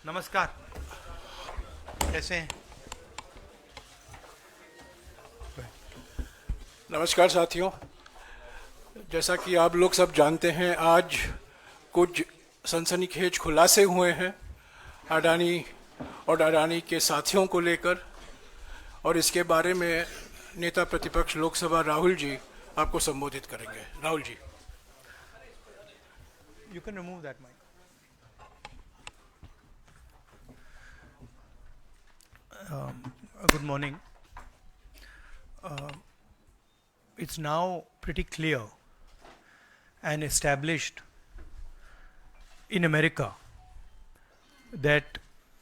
नमस्कार, कैसे हैं? नमस्कार साथियों, जैसा कि आप लोग सब जानते हैं, आज कुछ सनसनीखेज खुलासे हुए हैं अडानी और अडानी के साथियों को लेकर, और इसके बारे में नेता प्रतिपक्ष लोकसभा राहुल जी आपको संबोधित करेंगे। Rahul ji. You can remove that mic. Good morning. It's now pretty clear and established in America that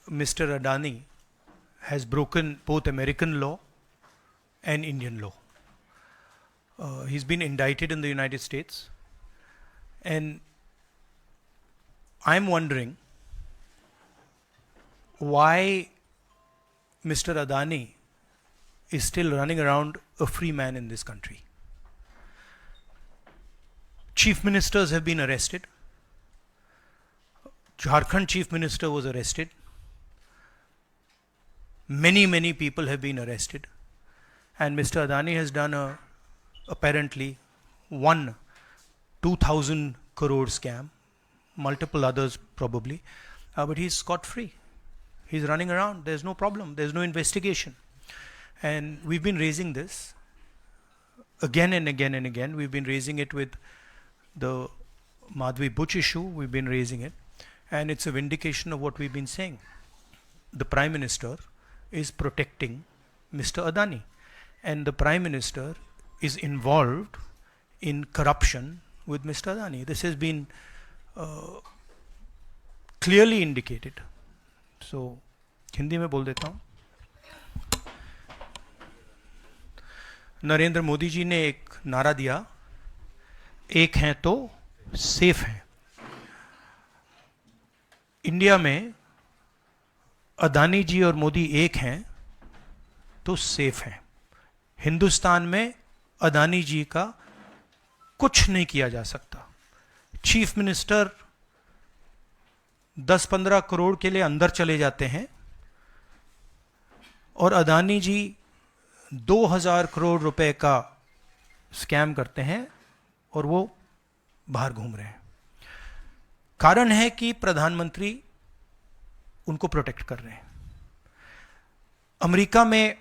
Mr. Adani has broken both American law and Indian law. He's been indicted in the United States, and I'm wondering why Mr. Adani is still running around a free man in this country. Chief ministers have been arrested. Jharkhand chief minister was arrested. Many people have been arrested. And Mr. Adani has done apparently one 2,000 crore scam, multiple others probably, but he's scot-free. He's running around, there's no problem, there's no investigation. And we've been raising this again and again and again. We've been raising it with the Madhvi Buch issue, we've been raising it, and it's a vindication of what we've been saying. The Prime Minister is protecting Mr. Adani, and the Prime Minister is involved in corruption with Mr. Adani. This has been clearly indicated. So, Hindi में बोल देता हूँ। नरेंद्र मोदी जी ने एक नारा दिया, एक हैं तो सेफ हैं। इंडिया में अदानी जी और मोदी एक हैं तो सेफ हैं। हिंदुस्तान में अदानी जी का कुछ नहीं किया जा सकता। चीफ मिनिस्टर 10-15 करोड़ के लिए अंदर चले जाते हैं और अदानी जी 2000 करोड़ रुपए का स्कैम करते हैं और वो बाहर घूम रहे हैं। कारण है कि प्रधानमंत्री उनको प्रोटेक्ट कर रहे हैं। अमेरिका में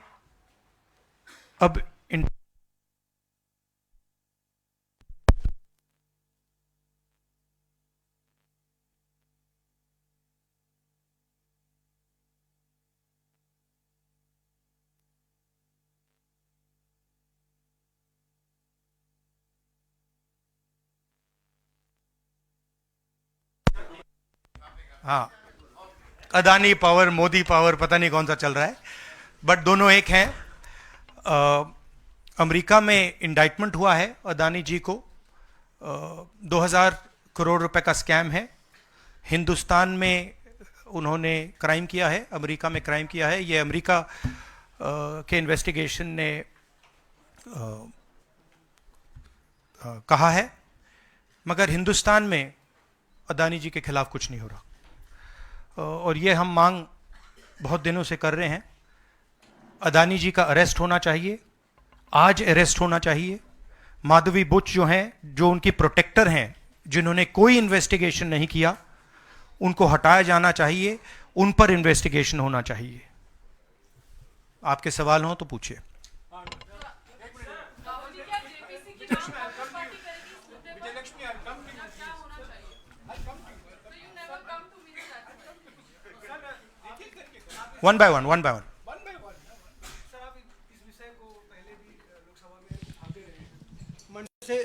अब हाँ, अदानी पावर, मोदी पावर, पता नहीं कौन सा चल रहा है, बट दोनों एक हैं। अमेरिका में इंडाइटमेंट हुआ है अदानी जी को, 2000 करोड़ रुपए का स्कैम है। हिंदुस्तान में उन्होंने क्राइम किया है, अमेरिका में क्राइम किया है। ये अमेरिका के इन्वेस्टिगेशन ने कहा है, मगर हिंदुस्तान में अदानी जी के खिलाफ कुछ नहीं हो रहा। और ये हम मांग बहुत दिनों से कर रहे हैं। अदानी जी का अरेस्ट होना चाहिए, आज अरेस्ट होना चाहिए। माधवी बुच जो हैं, जो उनकी प्रोटेक्टर हैं, जिन्होंने कोई इन्वेस्टिगेशन नहीं किया, उनको हटाया जाना चाहिए, उन पर इन्वेस्टिगेशन होना चाहिए। आपके सवाल हो तो पूछिए। One by one. से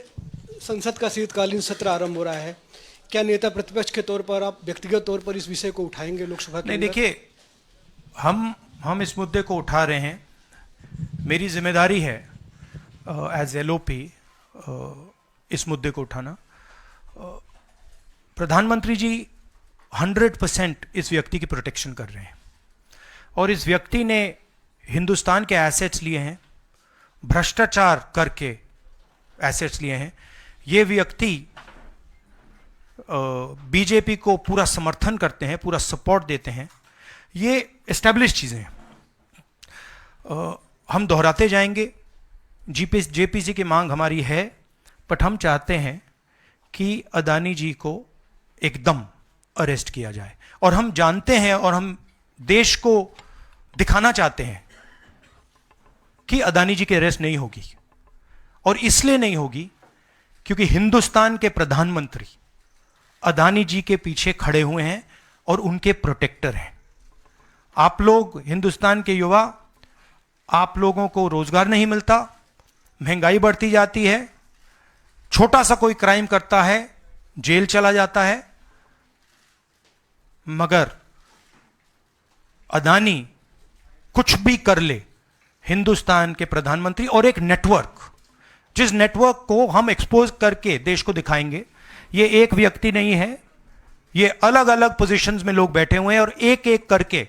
संसद का शीतकालीन सत्र आरंभ हो रहा है, क्या नेता प्रतिपक्ष के तौर पर आप व्यक्तिगत तौर पर इस विषय को उठाएंगे लोकसभा के? नहीं, देखिए, हम इस मुद्दे को उठा रहे हैं। मेरी जिम्मेदारी है एज एलओपी इस मुद्दे को उठाना। प्रधानमंत्री जी 100% इस व्यक्ति की प्रोटेक्शन कर रहे हैं, और इस व्यक्ति ने हिंदुस्तान के एसेट्स लिए हैं, भ्रष्टाचार करके एसेट्स लिए हैं। ये व्यक्ति बीजेपी को पूरा समर्थन करते हैं, पूरा सपोर्ट देते हैं, ये एस्टेब्लिश चीज़ें हैं। हम दोहराते जाएंगे, जेपीसी की मांग हमारी है, बट हम चाहते हैं कि अदानी जी को एकदम अरेस्ट किया जाए। और हम जानते हैं और हम देश को दिखाना चाहते हैं कि अदानी जी की अरेस्ट नहीं होगी, और इसलिए नहीं होगी क्योंकि हिंदुस्तान के प्रधानमंत्री अदानी जी के पीछे खड़े हुए हैं और उनके प्रोटेक्टर हैं। आप लोग हिंदुस्तान के युवा, आप लोगों को रोजगार नहीं मिलता, महंगाई बढ़ती जाती है, छोटा सा कोई क्राइम करता है जेल चला जाता है, मगर अदानी कुछ भी कर ले, हिंदुस्तान के प्रधानमंत्री और एक नेटवर्क, जिस नेटवर्क को हम एक्सपोज करके देश को दिखाएंगे, ये एक व्यक्ति नहीं है, ये अलग अलग पोजीशंस में लोग बैठे हुए हैं और एक एक करके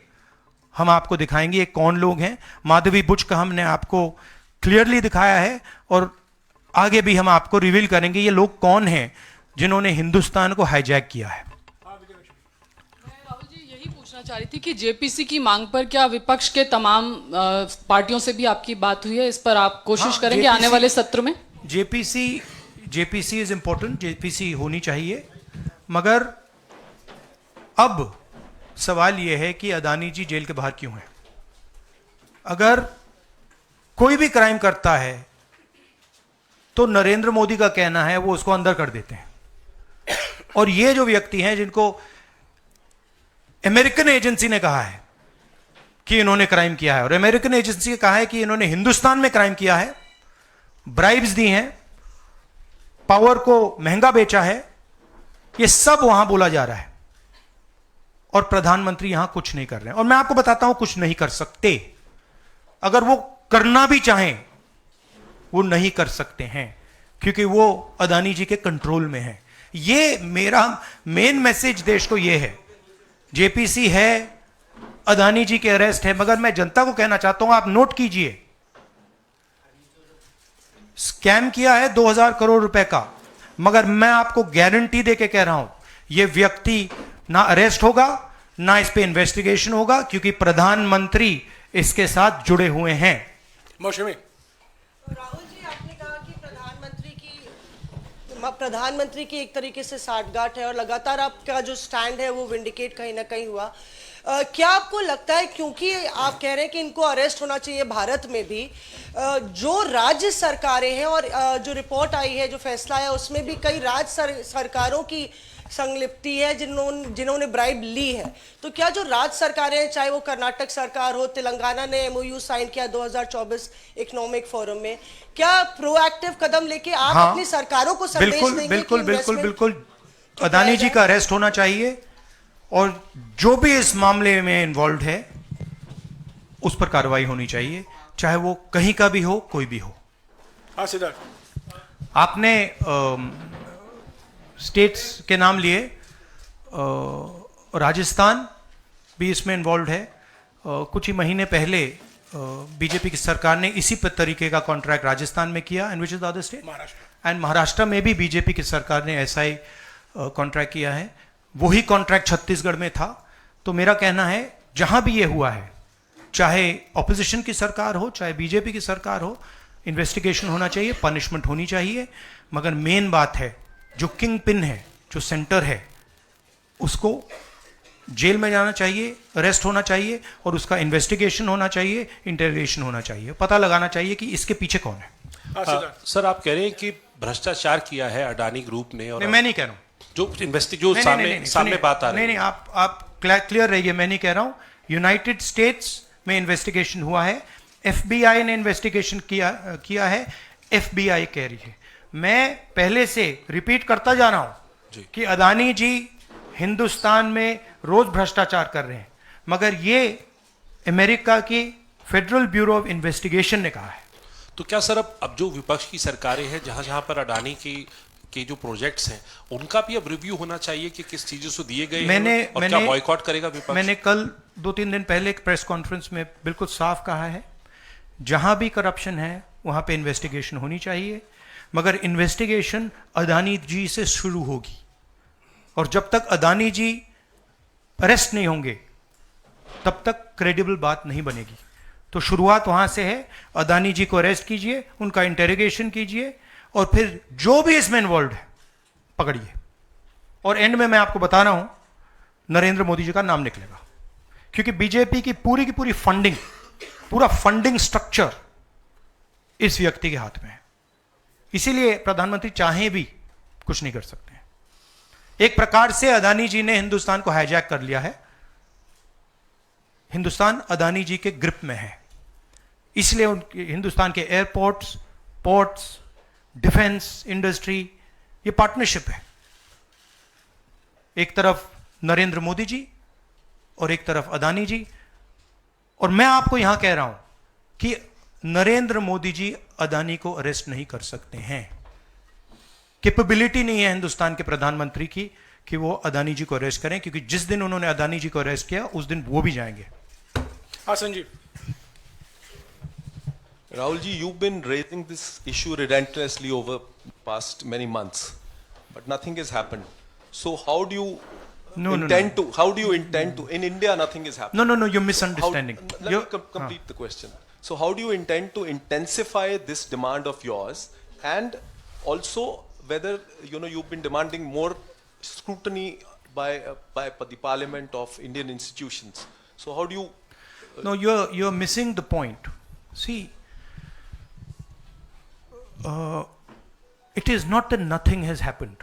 हम आपको दिखाएंगे ये कौन लोग हैं। माधवी बुच का हमने आपको क्लियरली दिखाया है और आगे भी हम आपको रिवील करेंगे ये लोग कौन हैं जिन्होंने हिंदुस्तान को हाईजैक किया है। राहुल जी, यही पूछना चाह रही थी कि जेपीसी की मांग पर क्या विपक्ष के तमाम पार्टियों से भी आपकी बात हुई है? इस पर आप कोशिश करेंगे आने वाले सत्र में? जेपीसी इज इंपॉर्टेंट, जेपीसी होनी चाहिए, मगर अब सवाल यह है कि अदानी जी जेल के बाहर क्यों हैं? अगर कोई भी क्राइम करता है तो नरेंद्र मोदी का कहना है वो उसको अंदर कर देते हैं, और ये जो व्यक्ति हैं जिनको अमेरिकन एजेंसी ने कहा है कि इन्होंने क्राइम किया है, और अमेरिकन एजेंसी ने कहा है कि इन्होंने हिंदुस्तान में क्राइम किया है, ब्राइब्स दी हैं, पावर को महंगा बेचा है, ये सब वहां बोला जा रहा है, और प्रधानमंत्री यहां कुछ नहीं कर रहे हैं। और मैं आपको बताता हूं कुछ नहीं कर सकते, अगर वो करना भी चाहें वो नहीं कर सकते हैं, क्योंकि वो अदानी जी के कंट्रोल में है। ये मेरा मेन मैसेज देश को ये है, जेपीसी है, अदानी जी के अरेस्ट है, मगर मैं जनता को कहना चाहता हूं, आप नोट कीजिए, स्कैम किया है 2000 करोड़ रुपए का, मगर मैं आपको गारंटी देके कह रहा हूं यह व्यक्ति ना अरेस्ट होगा, ना इस पे इन्वेस्टिगेशन होगा, क्योंकि प्रधानमंत्री इसके साथ जुड़े हुए हैं। मौसमी राहुल जी, आपने कहा कि प्रधानमंत्री की एक तरीके से साठगांठ है और लगातार आपका जो स्टैंड है वो विंडिकेट कहीं ना कहीं हुआ। क्या आपको लगता है, क्योंकि आप कह रहे हैं कि इनको अरेस्ट होना चाहिए भारत में भी, जो राज्य सरकारें हैं और जो रिपोर्ट आई है, जो फैसला है, उसमें भी कई राज्य सरकारों की संलिप्ति है जिन्होंने ब्राइब ली है, तो क्या जो राज्य सरकारें हैं, चाहे वो कर्नाटक सरकार हो, तेलंगाना ने एमओयू साइन किया 2024 इकोनॉमिक फोरम में, क्या प्रोएक्टिव कदम लेके आप अपनी सरकारों को संदेश देंगे? बिल्कुल अदानी जी का अरेस्ट होना चाहिए, और जो भी इस मामले में इन्वॉल्व है उस पर कार्रवाई होनी चाहिए, चाहे वो कहीं का भी हो, कोई भी हो। हाँ सिद्धार्थ, आपने स्टेट्स के नाम लिए, राजस्थान भी इसमें इन्वॉल्व है। कुछ ही महीने पहले बीजेपी की सरकार ने इसी तरीके का कॉन्ट्रैक्ट राजस्थान में किया, and which is the other state, and Maharashtra में भी बीजेपी की सरकार ने ऐसा ही कॉन्ट्रैक्ट किया है। वही कॉन्ट्रैक्ट छत्तीसगढ़ में था। तो मेरा कहना है जहां भी ये हुआ है, चाहे ऑपोजिशन की सरकार हो, चाहे बीजेपी की सरकार हो, इन्वेस्टिगेशन होना चाहिए, पनिशमेंट होनी चाहिए, मगर मेन बात है जो किंग पिन है, जो सेंटर है, उसको जेल में जाना चाहिए, अरेस्ट होना चाहिए, और उसका इन्वेस्टिगेशन होना चाहिए, इंटरोगेशन होना चाहिए, पता लगाना चाहिए कि इसके पीछे कौन है। सर, आप कह रहे हैं कि भ्रष्टाचार किया है अडानी ग्रुप ने, और मैं नहीं कह रहा हूं, जो सामने बात आ रही है। नहीं, आप क्लियर रहिए, मैं नहीं कह रहा हूं। यूनाइटेड स्टेट्स में इन्वेस्टिगेशन हुआ है, एफबीआई ने इन्वेस्टिगेशन किया है, एफबीआई कह रही है। मैं पहले से रिपीट करता जा रहा हूं कि अदानी जी हिंदुस्तान में रोज भ्रष्टाचार कर रहे हैं, मगर ये अमेरिका की फेडरल ब्यूरो ऑफ इन्वेस्टिगेशन ने कहा है। तो क्या सर अब जो विपक्ष की सरकारें हैं, जहां जहां पर अडानी के जो प्रोजेक्ट्स हैं, उनका भी अब रिव्यू होना चाहिए कि किस चीजों से दिए गए हैं, और क्या बॉयकॉट करेगा विपक्ष? मैंने कल 2-3 दिन पहले एक प्रेस कॉन्फ्रेंस में बिल्कुल साफ कहा है, जहां भी करप्शन है वहां पे इन्वेस्टिगेशन होनी चाहिए, मगर इन्वेस्टिगेशन अदानी जी से शुरू होगी, और जब तक अदानी जी अरेस्ट नहीं होंगे तब तक क्रेडिबल बात नहीं बनेगी। तो शुरुआत वहां से है, अदानी जी को अरेस्ट कीजिए, उनका इंटेरोगेशन कीजिए और फिर जो भी इसमें इन्वॉल्व है पकड़िए। और एंड में मैं आपको बता रहा हूं नरेंद्र मोदी जी का नाम निकलेगा, क्योंकि बीजेपी की पूरी फंडिंग, पूरा फंडिंग स्ट्रक्चर इस व्यक्ति के हाथ में है। इसीलिए प्रधानमंत्री चाहे भी कुछ नहीं कर सकते हैं। एक प्रकार से अदानी जी ने हिंदुस्तान को हाईजैक कर लिया है, हिंदुस्तान अदानी जी के ग्रिप में है। इसलिए हिंदुस्तान के एयरपोर्ट्स, पोर्ट्स, डिफेंस इंडस्ट्री, ये पार्टनरशिप है। एक तरफ नरेंद्र मोदी जी और एक तरफ अदानी जी। और मैं आपको यहां कह रहा हूं कि नरेंद्र मोदी जी अदानी को अरेस्ट नहीं कर सकते हैं। कैपेबिलिटी नहीं है हिंदुस्तान के प्रधानमंत्री की कि वो अदानी जी को अरेस्ट करें, क्योंकि जिस दिन उन्होंने अदानी जी को अरेस्ट किया उस दिन वो भी जाएंगे। हाँ Sanjeev. Rahul ji, you've been raising this issue relentlessly over past many months, but nothing has happened. So how do you intend to? How do you intend to? In India, nothing is happening. No, you're misunderstanding. Let me complete the question. So how do you intend to intensify this demand of yours, and also whether you've been demanding more scrutiny by the Parliament of Indian institutions? So how do you? No, you're missing the point. See. It is not that nothing has happened.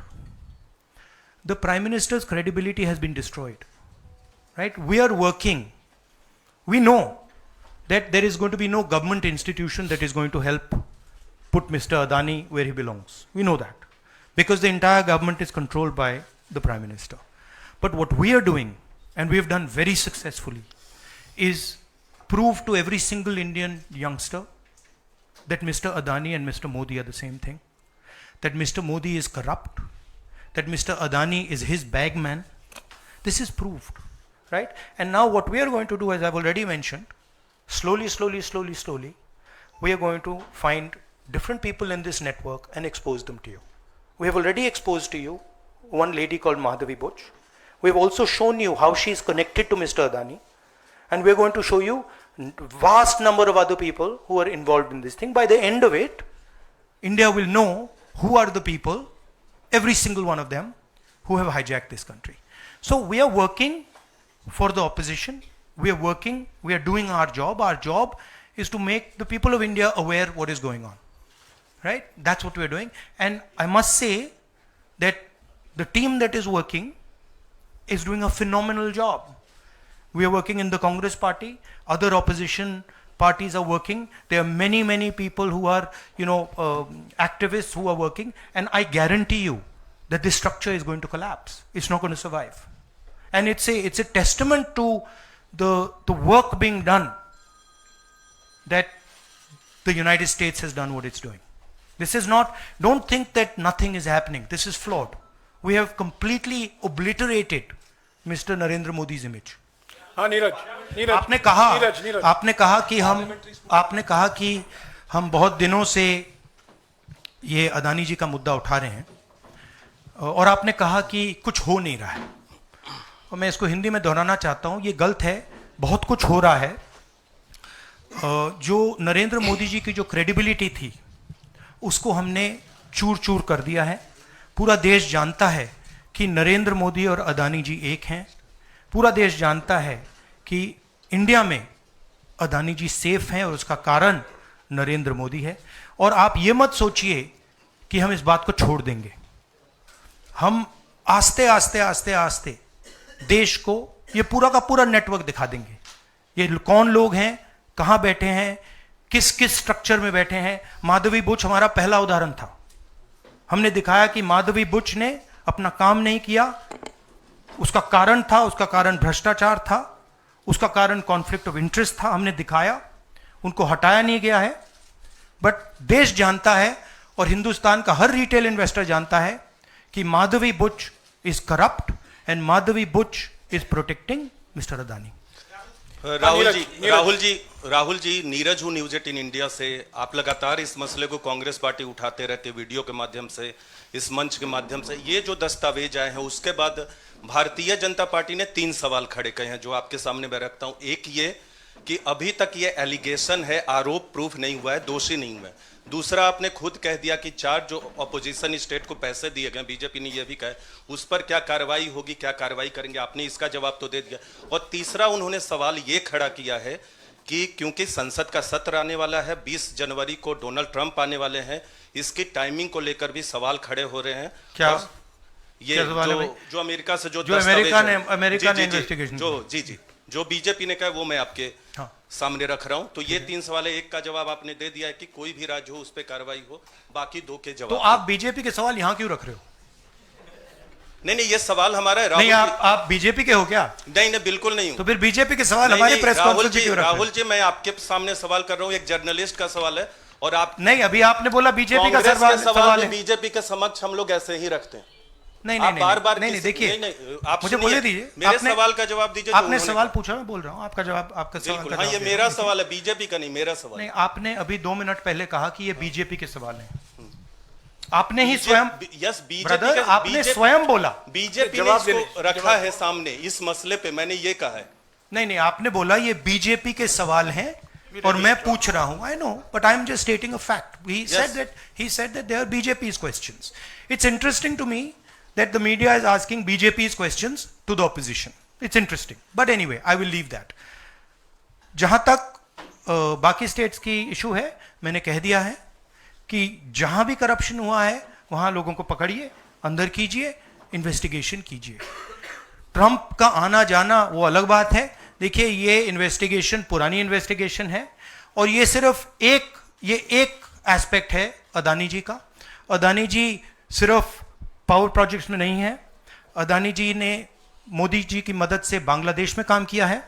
The Prime Minister's credibility has been destroyed. Right? We are working. We know that there is going to be no government institution that is going to help put Mr. Adani where he belongs. We know that. Because the entire government is controlled by the Prime Minister. But what we are doing, and we have done very successfully, is prove to every single Indian youngster that Mr. Adani and Mr. Modi are the same thing, that Mr. Modi is corrupt, that Mr. Adani is his bagman. This is proved, right? And now what we are going to do, as I've already mentioned, slowly, we are going to find different people in this network and expose them to you. We have already exposed to you one lady called Madhavi Buch. We have also shown you how she is connected to Mr. Adani, and we are going to show you vast number of other people who are involved in this thing. By the end of it, India will know who are the people, every single one of them, who have hijacked this country. So we are working for the opposition. We are working, we are doing our job. Our job is to make the people of India aware what is going on. Right? That's what we are doing. And I must say that the team that is working is doing a phenomenal job. We are working in the Congress party. Other opposition parties are working. There are many people who are, activists who are working. And I guarantee you that this structure is going to collapse. It's not going to survive. And it's a testament to the work being done that the United States has done what it's doing. This is not, don't think that nothing is happening. This is flawed. We have completely obliterated Mr. Narendra Modi's image. हाँ नीरज, आपने कहा कि हम बहुत दिनों से ये अदानी जी का मुद्दा उठा रहे हैं और आपने कहा कि कुछ हो नहीं रहा है, और मैं इसको हिंदी में दोहराना चाहता हूं, ये गलत है। बहुत कुछ हो रहा है। जो नरेंद्र मोदी जी की जो क्रेडिबिलिटी थी उसको हमने चूर चूर कर दिया है। पूरा देश जानता है कि नरेंद्र मोदी और अदानी जी एक हैं। पूरा देश जानता है कि इंडिया में अदानी जी सेफ हैं और उसका कारण नरेंद्र मोदी है। और आप ये मत सोचिए कि हम इस बात को छोड़ देंगे। हम आस्ते आस्ते देश को ये पूरा का पूरा नेटवर्क दिखा देंगे। ये कौन लोग हैं, कहां बैठे हैं, किस किस स्ट्रक्चर में बैठे हैं। माधवी बुच हमारा पहला उदाहरण था। हमने दिखाया कि माधवी बुच ने अपना काम नहीं किया, उसका कारण भ्रष्टाचार था, उसका कारण कॉन्फ्लिक्ट ऑफ इंटरेस्ट था। हमने दिखाया, उनको हटाया नहीं गया है। बट देश जानता है और हिंदुस्तान का हर रिटेल इन्वेस्टर जानता है कि Madhabi Buch is corrupt and Madhabi Buch is protecting mister Adani. Rahul ji, Neeraj हूँ न्यूज 18 इंडिया से। आप लगातार इस मसले को कांग्रेस पार्टी उठाते रहते, वीडियो के माध्यम से, इस मंच के माध्यम से। ये जो दस्तावेज आए हैं उसके बाद भारतीय जनता पार्टी ने 3 सवाल खड़े किए हैं जो आपके सामने मैं रखता हूँ। एक ये कि अभी तक ये एलिगेशन है, आरोप प्रूफ नहीं हुआ है, दोषी नहीं हुआ है। दूसरा, आपने खुद कह दिया कि 4 जो अपोजिशन स्टेट को पैसे दिए गए, बीजेपी ने यह भी कहा, उस पर क्या कार्रवाई होगी, क्या कार्रवाई करेंगे, आपने इसका जवाब तो दे दिया। और तीसरा उन्होंने सवाल ये खड़ा किया है कि क्योंकि संसद का सत्र आने वाला है, 20 जनवरी को डोनाल्ड ट्रंप आने वाले हैं, इसकी टाइमिंग को लेकर भी सवाल खड़े हो रहे हैं। क्या ये जो अमेरिका से जो अमेरिका ने इन्वेस्टिगेशन जो बीजेपी ने कहा वो मैं आपके सामने रख रहा हूं। तो ये 3 सवाल है, एक का जवाब आपने दे दिया है कि कोई भी राज्य हो उस पर कार्रवाई हो, बाकी 2 के जवाब। तो आप बीजेपी के सवाल यहां क्यों रख रहे हो? नहीं, ये सवाल हमारा है। नहीं, आप बीजेपी के हो क्या? नहीं, बिल्कुल नहीं हूं। तो फिर बीजेपी के सवाल हमारे प्रेस कॉन्फ्रेंस में क्यों रख रहे हो? राहुल जी, मैं आपके सामने सवाल कर रहा हूं, एक जर्नलिस्ट का सवाल है। और आप नहीं, अभी आपने बोला बीजेपी का सवाल है। बीजेपी के समक्ष हम लोग ऐसे ही रखते हैं। नहीं, बार-बार नहीं, देखिए, आप मुझे बोले दीजिए, मेरे सवाल का जवाब दीजिए। आपने सवाल पूछा, मैं बोल रहा हूँ आपका जवाब, आपका सवाल का जवाब। ये मेरा सवाल है, बीजेपी का नहीं, मेरा सवाल। नहीं, आपने अभी 2 मिनट पहले कहा कि ये बीजेपी के सवाल हैं। आपने ही स्वयं, यस, ब्रदर, आपने स्वयं बोला बीजेपी ने इसको रखा है सामने इस मसले पे, मैंने ये कहा है। नहीं, आपने बोला ये बीजेपी के सवाल हैं और मैं पूछ रहा हूं। I know, but I am just stating a fact. He said that they are BJP's questions. It's interesting to me that the media is asking BJP's questions to the opposition. It's interesting. But anyway, I will leave that. जहां तक बाकी states की issue है, मैंने कह दिया है कि जहां भी करप्शन हुआ है वहां लोगों को पकड़िए, अंदर कीजिए, इन्वेस्टिगेशन कीजिए। ट्रंप का आना जाना वो अलग बात है। देखिए, ये इन्वेस्टिगेशन पुरानी इन्वेस्टिगेशन है और ये सिर्फ एक एस्पेक्ट है अदानी जी का। अदानी जी सिर्फ पावर प्रोजेक्ट्स में नहीं है। अदानी जी ने मोदी जी की मदद से बांग्लादेश में काम किया है,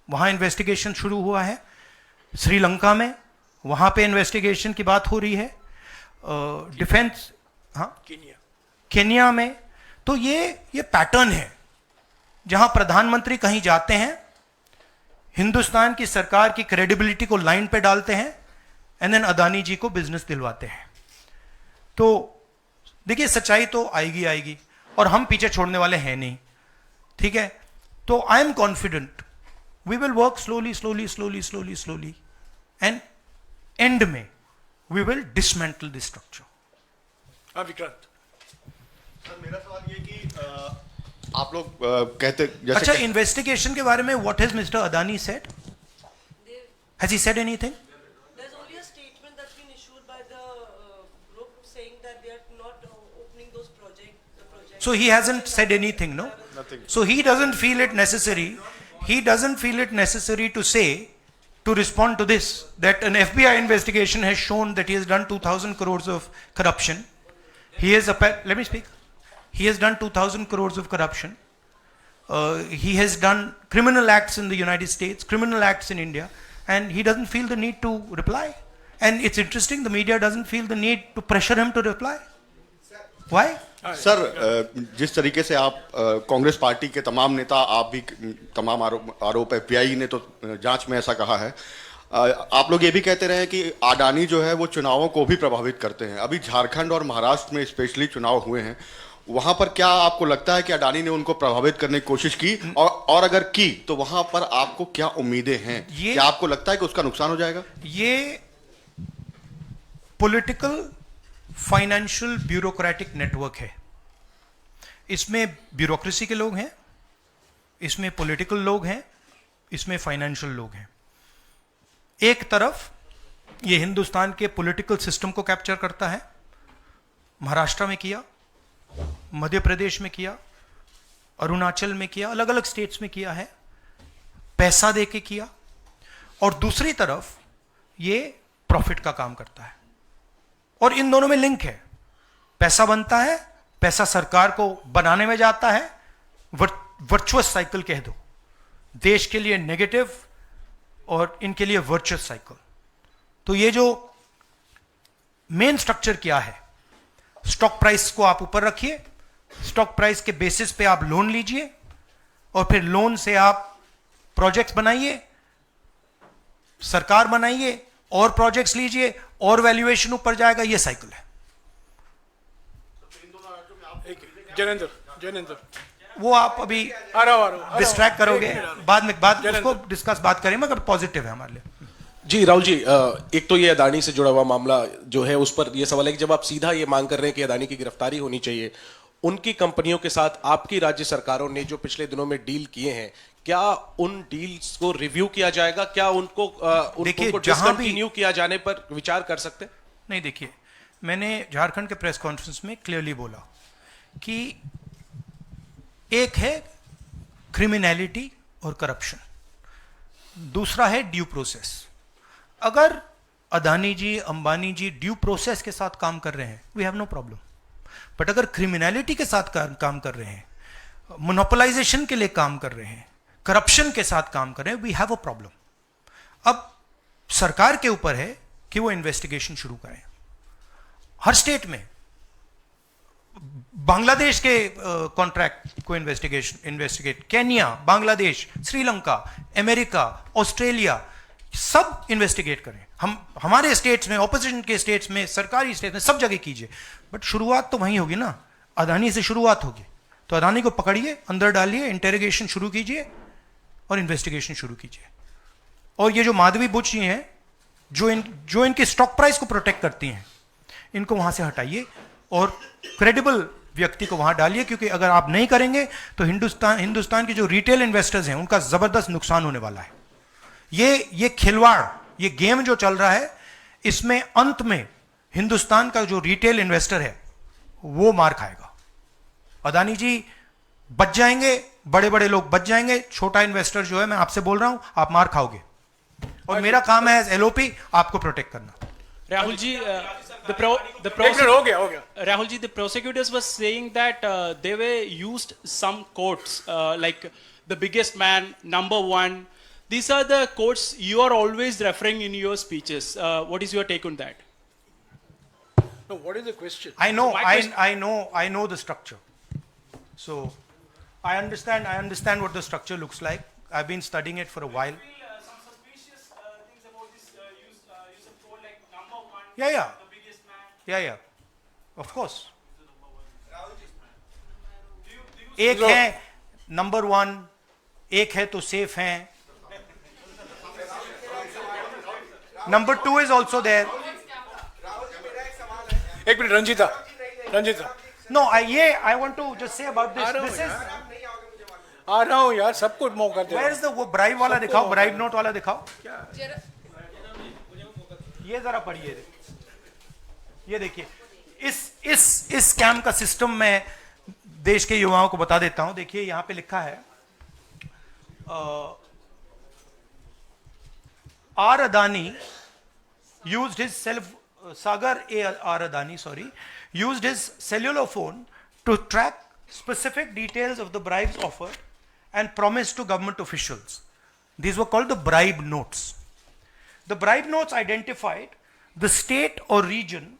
वहां इन्वेस्टिगेशन शुरू हुआ है। श्रीलंका में, वहां पे इन्वेस्टिगेशन की बात हो रही है। डिफेंस, केन्या में। तो ये पैटर्न है जहां प्रधानमंत्री कहीं जाते हैं, हिंदुस्तान की सरकार की क्रेडिबिलिटी को लाइन पे डालते हैं, एंड देन अदानी जी को बिजनेस दिलवाते हैं। तो देखिए, सच्चाई तो आएगी और हम पीछे छोड़ने वाले हैं नहीं, ठीक है? तो I am confident we will work slowly and and में we will dismantle this structure. Vikrant sir, मेरा सवाल ये कि आप लोग कहते जैसे अच्छा, इन्वेस्टिगेशन के बारे में what has mister Adani said? Has he said anything? There's only a statement that's been issued by the group saying that they are not opening those projects. So he hasn't said anything, no? Nothing. So he doesn't feel it necessary. He doesn't feel it necessary to say, to respond to this, that an FBI investigation has shown that he has done 2,000 crores of corruption. He has, let me speak. He has done 2,000 crores of corruption. He has done criminal acts in the United States, criminal acts in India, and he doesn't feel the need to reply. And it's interesting, the media doesn't feel the need to pressure him to reply. Why? Sir, जिस तरीके से आप Congress party के तमाम नेता, आप भी तमाम आरोप एफबीआई ने तो जांच में ऐसा कहा है, आप लोग ये भी कहते रहे कि अडानी जो है वो चुनावों को भी प्रभावित करते हैं। अभी झारखंड और महाराष्ट्र में स्पेशली चुनाव हुए हैं, वहां पर क्या आपको लगता है कि अडानी ने उनको प्रभावित करने की कोशिश की, और अगर की तो वहां पर आपको क्या उम्मीदें हैं? क्या आपको लगता है कि उसका नुकसान हो जाएगा? ये पॉलिटिकल फाइनेंशियल ब्यूरोक्रेटिक नेटवर्क है। इसमें ब्यूरोक्रेसी के लोग हैं, इसमें पॉलिटिकल लोग हैं, इसमें फाइनेंशियल लोग हैं। एक तरफ ये हिंदुस्तान के पॉलिटिकल सिस्टम को कैप्चर करता है, महाराष्ट्र में किया, मध्य प्रदेश में किया, अरुणाचल में किया, अलग अलग स्टेट्स में किया है, पैसा देके किया। और दूसरी तरफ ये प्रॉफिट का काम करता है और इन दोनों में लिंक है। पैसा बनता है, पैसा सरकार को बनाने में जाता है, वर्चुअस साइकिल कह दो, देश के लिए नेगेटिव और इनके लिए वर्चुअस साइकिल। तो ये जो मेन स्ट्रक्चर क्या है, स्टॉक प्राइस को आप ऊपर रखिए, स्टॉक प्राइस के बेसिस पे आप लोन लीजिए और फिर लोन से आप प्रोजेक्ट्स बनाइए, सरकार बनाइए, और प्रोजेक्ट्स लीजिए, और वैल्यूएशन ऊपर जाएगा, ये साइकिल है। जैनेंद्र वो आप अभी आ रहा हूं डिस्ट्रैक्ट करोगे, बाद में उसको डिस्कस बात करेंगे, मगर पॉजिटिव है हमारे लिए। जी राहुल जी, एक तो ये अदानी से जुड़ा हुआ मामला जो है उस पर ये सवाल है कि जब आप सीधा ये मांग कर रहे हैं कि अदानी की गिरफ्तारी होनी चाहिए, उनकी कंपनियों के साथ आपकी राज्य सरकारों ने जो पिछले दिनों में डील किए हैं, क्या उन डील्स को रिव्यू किया जाएगा? क्या उनको डिसकंटिन्यू किया जाने पर विचार कर सकते हैं? नहीं, देखिए, मैंने झारखंड के प्रेस कॉन्फ्रेंस में क्लियरली बोला कि एक है क्रिमिनलिटी और करप्शन, दूसरा है ड्यू प्रोसेस। अगर अदानी जी, अंबानी जी ड्यू प्रोसेस के साथ काम कर रहे हैं, we have no problem. But अगर क्रिमिनलिटी के साथ काम कर रहे हैं, मोनोपोलाइजेशन के लिए काम कर रहे हैं, करप्शन के साथ काम कर रहे हैं, वी हैव अ प्रॉब्लम। अब सरकार के ऊपर है कि वो इन्वेस्टिगेशन शुरू करें। हर स्टेट में बांग्लादेश के कॉन्ट्रैक्ट को investigate, Kenya, Bangladesh, Sri Lanka, America, Australia, सब इन्वेस्टिगेट करें। हमारे स्टेट्स में, ऑपोजिशन के स्टेट्स में, सरकारी स्टेट्स में, सब जगह कीजिए। बट शुरुआत तो वहीं होगी ना, अदानी से शुरुआत होगी। तो अदानी को पकड़िए, अंदर डालिए, इंटेरोगेशन शुरू कीजिए और इन्वेस्टिगेशन शुरू कीजिए। और ये जो माधवी बुच जी हैं, जो इनके स्टॉक प्राइस को प्रोटेक्ट करती हैं, इनको वहां से हटाइए और क्रेडिबल व्यक्ति को वहां डालिए, क्योंकि अगर आप नहीं करेंगे तो हिंदुस्तान के जो रिटेल इन्वेस्टर्स हैं उनका जबरदस्त नुकसान होने वाला है। ये खिलवाड़, ये गेम जो चल रहा है, इसमें अंत में हिंदुस्तान का जो रिटेल इन्वेस्टर है वो मार खाएगा। अदानी जी बच जाएंगे, बड़े बड़े लोग बच जाएंगे, छोटा इन्वेस्टर जो है, मैं आपसे बोल रहा हूं, आप मार खाओगे। और मेरा काम है एज एलओपी आपको प्रोटेक्ट करना। Rahul ji, Rahul ji, the prosecutors were saying that they were used some quotes like the biggest man, number one. These are the quotes you are always referring in your speeches. What is your take on that? No, what is the question? I know the structure. So I understand what the structure looks like. I've been studying it for a while. Yeah. Of course. एक है number one, एक है तो safe है, number two is also there. एक minute, Ranjita. No, I want to just say about this is, आ रहा हूं यार, सबको मौका दे। वेयर इज द वो ब्राइब वाला दिखाओ, ब्राइब नोट वाला दिखाओ। ये जरा पढ़िए, ये देखिए, इस स्कैम का सिस्टम मैं देश के युवाओं को बता देता हूं। देखिए, यहां पे लिखा है R Adani used his Sagar R Adani, used his cellular phone to track specific details of the bribes offered and promised to government officials. These were called the bribe notes. The bribe notes identified the state or region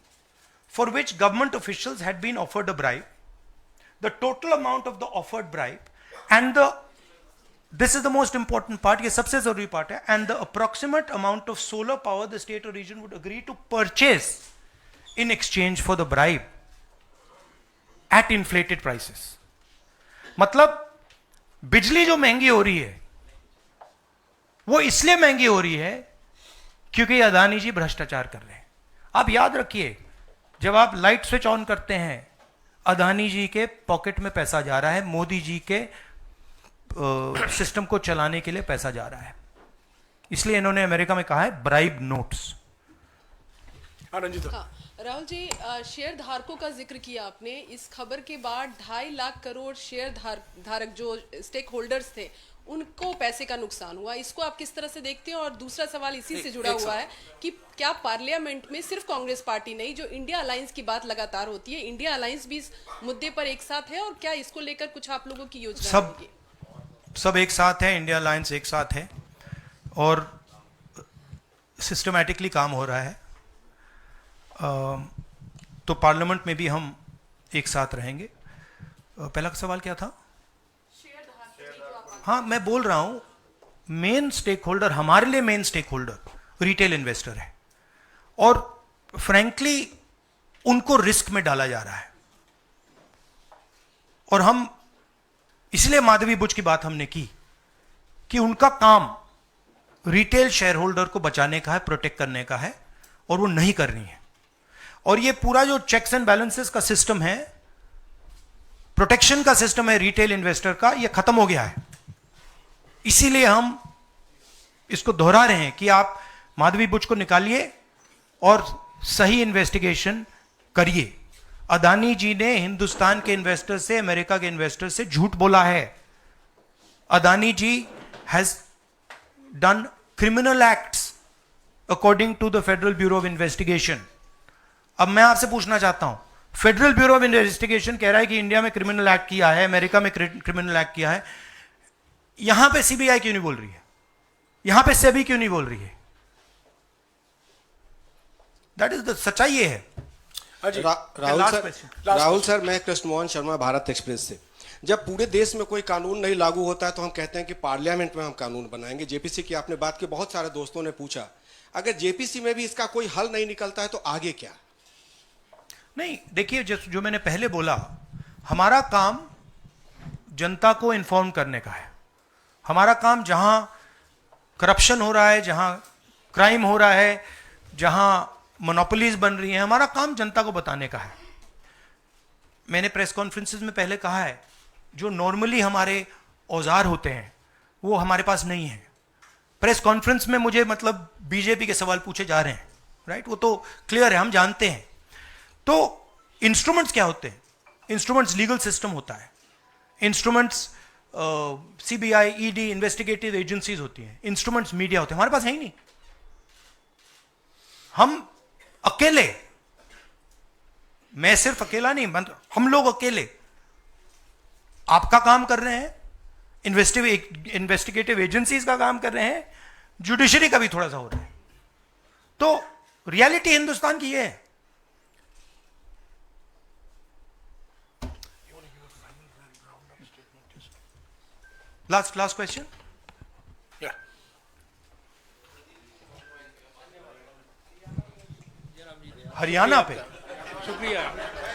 for which government officials had been offered a bribe, the total amount of the offered bribe, and this is the most important part, ये सबसे जरूरी part है, and the approximate amount of solar power the state or region would agree to purchase in exchange for the bribe at inflated prices. मतलब बिजली जो महंगी हो रही है वो इसलिए महंगी हो रही है क्योंकि अदानी जी भ्रष्टाचार कर रहे हैं। आप याद रखिए, जब आप लाइट स्विच ऑन करते हैं, अदानी जी के पॉकेट में पैसा जा रहा है, मोदी जी के सिस्टम को चलाने के लिए पैसा जा रहा है। इसलिए इन्होंने अमेरिका में कहा है bribe notes. Rahul ji, share धारकों का जिक्र किया आपने। इस खबर के बाद 2.5 लाख करोड़ शेयर धारक जो स्टेक होल्डर्स थे उनको पैसे का नुकसान हुआ। इसको आप किस तरह से देखते हैं? और दूसरा सवाल इसी से जुड़ा हुआ है कि क्या पार्लियामेंट में सिर्फ कांग्रेस पार्टी नहीं, जो इंडिया अलायंस की बात लगातार होती है, इंडिया अलायंस भी इस मुद्दे पर एक साथ है? और क्या इसको लेकर कुछ आप लोगों की योजना होगी? सब एक साथ है, इंडिया अलायंस एक साथ है और सिस्टमैटिकली काम हो रहा है। तो पार्लियामेंट में भी हम एक साथ रहेंगे। पहला सवाल क्या था? हाँ, मैं बोल रहा हूं मेन स्टेक होल्डर, हमारे लिए main stakeholder retail investor है, और फ्रैंकली उनको रिस्क में डाला जा रहा है। और हम इसलिए माधवी बुच की बात हमने की कि उनका काम रिटेल शेयर होल्डर को बचाने का है, प्रोटेक्ट करने का है, और वो नहीं कर रही है। और ये पूरा जो चेक्स एंड बैलेंसेस का सिस्टम है, प्रोटेक्शन का सिस्टम है रिटेल इन्वेस्टर का, ये खत्म हो गया है। इसीलिए हम इसको दोहरा रहे हैं कि आप माधवी बुच को निकालिए और सही इन्वेस्टिगेशन करिए। अदानी जी ने हिंदुस्तान के इन्वेस्टर से, अमेरिका के इन्वेस्टर से झूठ बोला है। Adani ji has done criminal acts according to the federal bureau of investigation. अब मैं आपसे पूछना चाहता हूं, फेडरल ब्यूरो ऑफ इन्वेस्टिगेशन कह रहा है कि इंडिया में क्रिमिनल एक्ट किया है, अमेरिका में क्रिमिनल एक्ट किया है, यहां पे सीबीआई क्यों नहीं बोल रही है? यहां पे सेबी क्यों नहीं बोल रही है? दैट इज द सच्चाई ये है। राहुल सर, मैं कृष्णमोहन शर्मा, भारत एक्सप्रेस से। जब पूरे देश में कोई कानून नहीं लागू होता है तो हम कहते हैं कि पार्लियामेंट में हम कानून बनाएंगे। जेपीसी की आपने बात की, बहुत सारे दोस्तों ने पूछा, अगर जेपीसी में भी इसका कोई हल नहीं निकलता है तो आगे क्या? नहीं, देखिए, जो मैंने पहले बोला, हमारा काम जनता को इन्फॉर्म करने का है। हमारा काम जहां करप्शन हो रहा है, जहां क्राइम हो रहा है, जहां मोनोपोलीज बन रही हैं, हमारा काम जनता को बताने का है। मैंने प्रेस कॉन्फ्रेंसेस में पहले कहा है, जो नॉर्मली हमारे औजार होते हैं वो हमारे पास नहीं है। प्रेस कॉन्फ्रेंस में मुझे मतलब बीजेपी के सवाल पूछे जा रहे हैं, राइट? वो तो क्लियर है, हम जानते हैं। तो इंस्ट्रूमेंट्स क्या होते हैं? इंस्ट्रूमेंट्स लीगल सिस्टम होता है, instruments CBI, ED, investigative agencies होती हैं, इंस्ट्रूमेंट्स मीडिया होते हैं। हमारे पास है ही नहीं। हम अकेले, मैं सिर्फ अकेला नहीं, हम लोग अकेले आपका काम कर रहे हैं, इन्वेस्टिगेटिव एजेंसीज का काम कर रहे हैं, जुडिशरी का भी थोड़ा सा हो रहा है। तो रियलिटी हिंदुस्तान की ये है। Last question. हरियाणा पे। शुक्रिया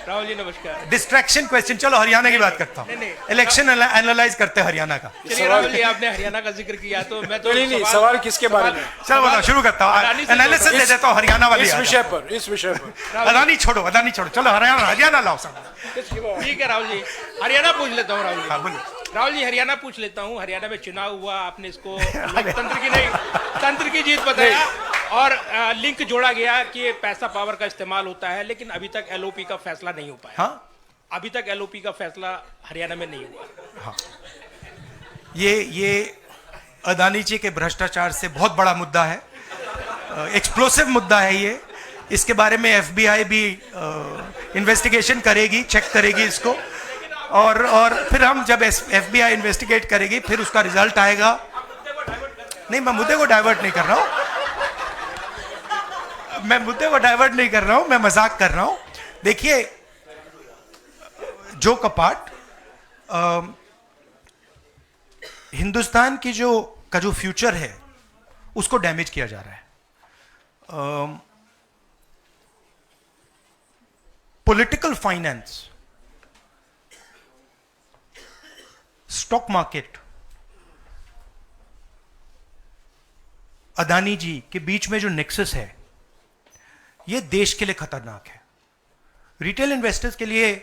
राहुल जी, नमस्कार। डिस्ट्रैक्शन क्वेश्चन, चलो हरियाणा की बात करता हूं। इलेक्शन एनालाइज करते हैं हरियाणा का। चलिए राहुल जी, आपने हरियाणा का जिक्र किया तो मैं तो नहीं, सवाल किसके बारे में? चलो बताओ, शुरू करता हूं, एनालिसिस दे देता हूं हरियाणा वाली। इस विषय पर अदानी छोड़ो, चलो हरियाणा लाओ सब। ठीक है राहुल जी, हरियाणा पूछ लेता हूँ। राहुल जी हरियाणा पूछ लेता हूँ। हरियाणा में चुनाव हुआ, आपने इसको लोकतंत्र की नहीं, तंत्र की जीत बताया, और लिंक जोड़ा गया कि पैसा पावर का इस्तेमाल होता है, लेकिन अभी तक एलओपी का फैसला नहीं हो पाया। हाँ? अभी तक एलओपी का फैसला हरियाणा में नहीं हुआ। हाँ। ये अदानी जी के भ्रष्टाचार से बहुत बड़ा मुद्दा है, एक्सप्लोसिव मुद्दा है ये। इसके बारे में एफबीआई भी इन्वेस्टिगेशन करेगी, चेक करेगी इसको, और फिर हम जब एफबीआई इन्वेस्टिगेट करेगी, फिर उसका रिजल्ट आएगा। नहीं, मैं मुद्दे को डाइवर्ट नहीं कर रहा हूं, मैं मजाक कर रहा हूं। देखिए, जो कपाट हिंदुस्तान की जो फ्यूचर है उसको डैमेज किया जा रहा है। Political finance, stock market, Adani ji के बीच में जो नेक्सस है, ये देश के लिए खतरनाक है, रिटेल इन्वेस्टर्स के लिए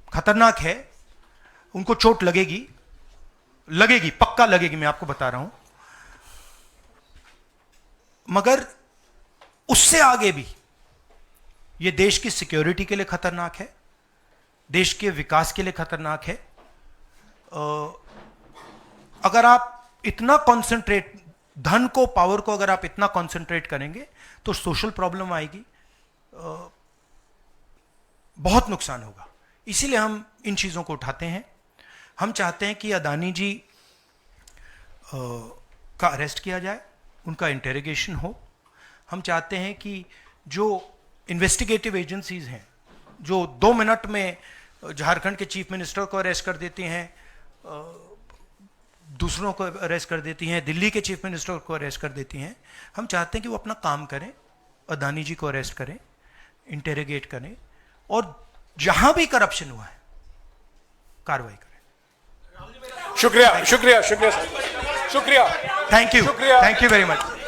खतरनाक है। उनको चोट लगेगी, पक्का लगेगी, मैं आपको बता रहा हूं। मगर उससे आगे भी ये देश की सिक्योरिटी के लिए खतरनाक है, देश के विकास के लिए खतरनाक है। अगर आप इतना कॉन्सेंट्रेट, धन को, पावर को अगर आप इतना कॉन्सेंट्रेट करेंगे तो सोशल प्रॉब्लम आएगी, बहुत नुकसान होगा। इसीलिए हम इन चीज़ों को उठाते हैं। हम चाहते हैं कि अदानी जी का अरेस्ट किया जाए, उनका इंटेरोगेशन हो। हम चाहते हैं कि जो इन्वेस्टिगेटिव एजेंसीज हैं, जो 2 मिनट में झारखंड के चीफ मिनिस्टर को अरेस्ट कर देती हैं, दूसरों को अरेस्ट कर देती हैं, दिल्ली के चीफ मिनिस्टर को अरेस्ट कर देती हैं। हम चाहते हैं कि वो अपना काम करें, अदानी जी को अरेस्ट करें, इंटेरोगेट करें, और जहां भी करप्शन हुआ है कार्रवाई करें। शुक्रिया, शुक्रिया, शुक्रिया, शुक्रिया, थैंक यू, शुक्रिया। Thank you very much.